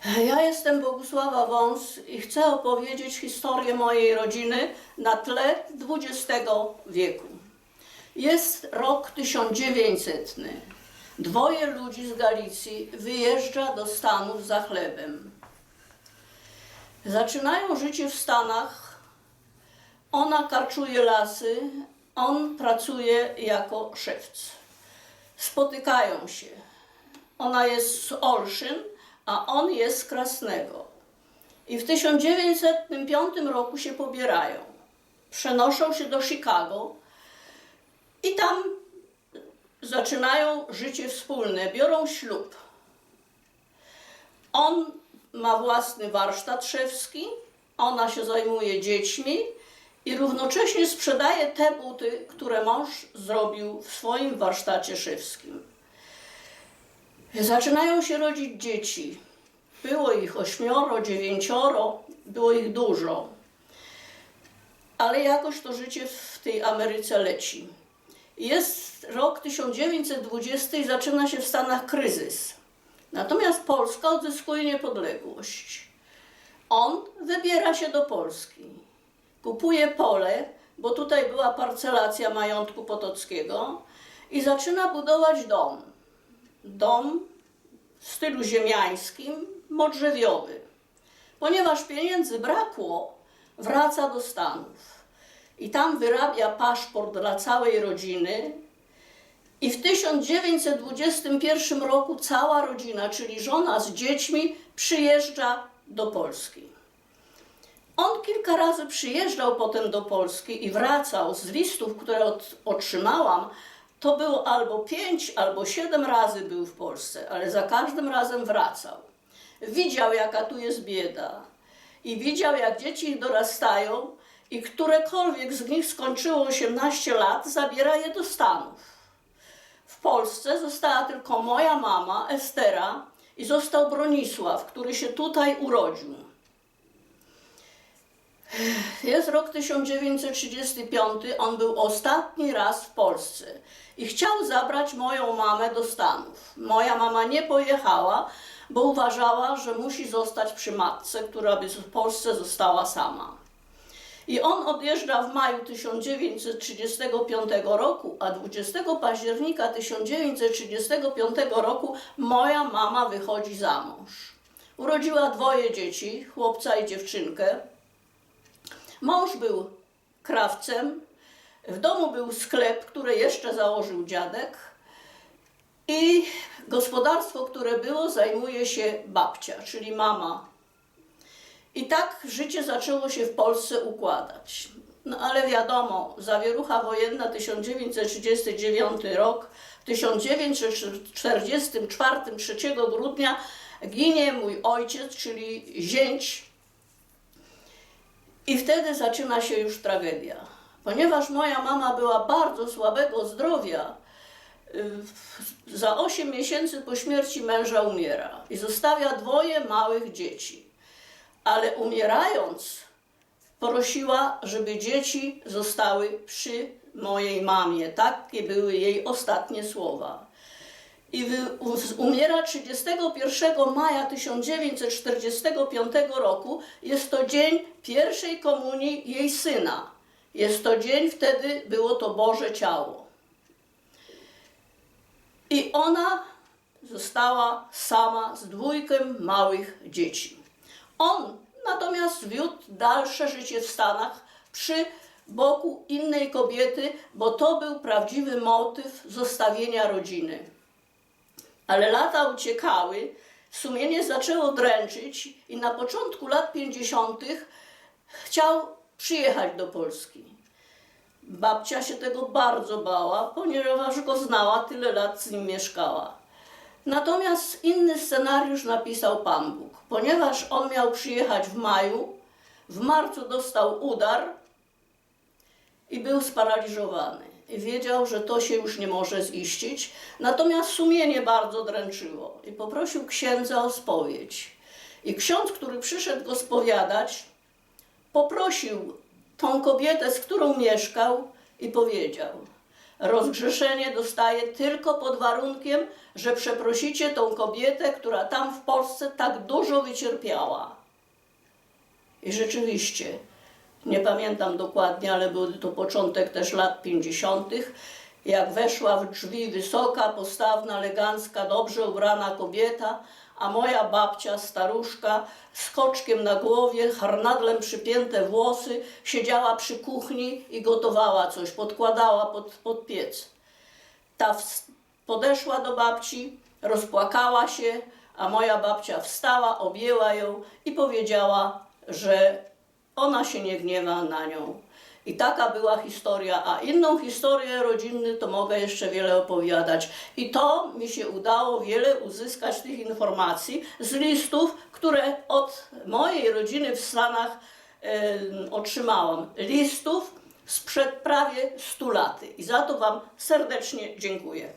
Ja jestem Bogusława Wąs i chcę opowiedzieć historię mojej rodziny na tle XX wieku. Jest rok 1900. Dwoje ludzi z Galicji wyjeżdża do Stanów za chlebem. Zaczynają życie w Stanach. Ona karczuje lasy, on pracuje jako szewc. Spotykają się. Ona jest z Olszyn, a on jest z Krasnego. I w 1905 roku się pobierają. Przenoszą się do Chicago i tam zaczynają życie wspólne, biorą ślub. On ma własny warsztat szewski, ona się zajmuje dziećmi i równocześnie sprzedaje te buty, które mąż zrobił w swoim warsztacie szewskim. Zaczynają się rodzić dzieci. Było ich 8, 9, było ich dużo. Ale jakoś to życie w tej Ameryce leci. Jest rok 1920 i zaczyna się w Stanach kryzys. Natomiast Polska odzyskuje niepodległość. On wybiera się do Polski. Kupuje pole, bo tutaj była parcelacja majątku potockiego i zaczyna budować dom. Dom w stylu ziemiańskim, modrzewiowy. Ponieważ pieniędzy brakło, wraca do Stanów. I tam wyrabia paszport dla całej rodziny. I w 1921 roku cała rodzina, czyli żona z dziećmi, przyjeżdża do Polski. On kilka razy przyjeżdżał potem do Polski i wracał. Z listów, które otrzymałam, to było albo 5, albo 7 razy był w Polsce, ale za każdym razem wracał. Widział, jaka tu jest bieda i widział, jak dzieci dorastają i którekolwiek z nich skończyło 18 lat, zabiera je do Stanów. W Polsce została tylko moja mama, Estera, i został Bronisław, który się tutaj urodził. Jest rok 1935, on był ostatni raz w Polsce i chciał zabrać moją mamę do Stanów. Moja mama nie pojechała, bo uważała, że musi zostać przy matce, która by w Polsce została sama. I on odjeżdża w maju 1935 roku, a 20 października 1935 roku moja mama wychodzi za mąż. Urodziła 2 dzieci, chłopca i dziewczynkę. Mąż był krawcem, w domu był sklep, który jeszcze założył dziadek i gospodarstwo, które było, zajmuje się babcia, czyli mama. I tak życie zaczęło się w Polsce układać. No ale wiadomo, zawierucha wojenna, 1939 rok, w 1944, 3 grudnia ginie mój ojciec, czyli zięć. I wtedy zaczyna się już tragedia. Ponieważ moja mama była bardzo słabego zdrowia, za 8 miesięcy po śmierci męża umiera i zostawia 2 małych dzieci. Ale umierając, prosiła, żeby dzieci zostały przy mojej mamie. Takie były jej ostatnie słowa. I umiera 31 maja 1945 roku. Jest to dzień pierwszej komunii jej syna. Jest to dzień, wtedy było to Boże Ciało. I ona została sama z 2 małych dzieci. On natomiast wiódł dalsze życie w Stanach przy boku innej kobiety, bo to był prawdziwy motyw zostawienia rodziny. Ale lata uciekały, sumienie zaczęło dręczyć i na początku lat 50. chciał przyjechać do Polski. Babcia się tego bardzo bała, ponieważ go znała, tyle lat z nim mieszkała. Natomiast inny scenariusz napisał Pan Bóg. Ponieważ on miał przyjechać w maju, w marcu dostał udar i był sparaliżowany. I wiedział, że to się już nie może ziścić. Natomiast sumienie bardzo dręczyło i poprosił księdza o spowiedź. I ksiądz, który przyszedł go spowiadać, poprosił tą kobietę, z którą mieszkał i powiedział: rozgrzeszenie dostaje tylko pod warunkiem, że przeprosicie tą kobietę, która tam w Polsce tak dużo wycierpiała. I rzeczywiście, nie pamiętam dokładnie, ale był to początek też lat 50., jak weszła w drzwi wysoka, postawna, elegancka, dobrze ubrana kobieta, a moja babcia, staruszka, z koczkiem na głowie, harnadlem przypięte włosy, siedziała przy kuchni i gotowała coś, podkładała pod piec. Ta podeszła do babci, rozpłakała się, a moja babcia wstała, objęła ją i powiedziała, że ona się nie gniewa na nią. I taka była historia, a inną historię rodzinną to mogę jeszcze wiele opowiadać. I to mi się udało wiele uzyskać tych informacji z listów, które od mojej rodziny w Stanach otrzymałam. Listów sprzed prawie 100 lat. I za to Wam serdecznie dziękuję.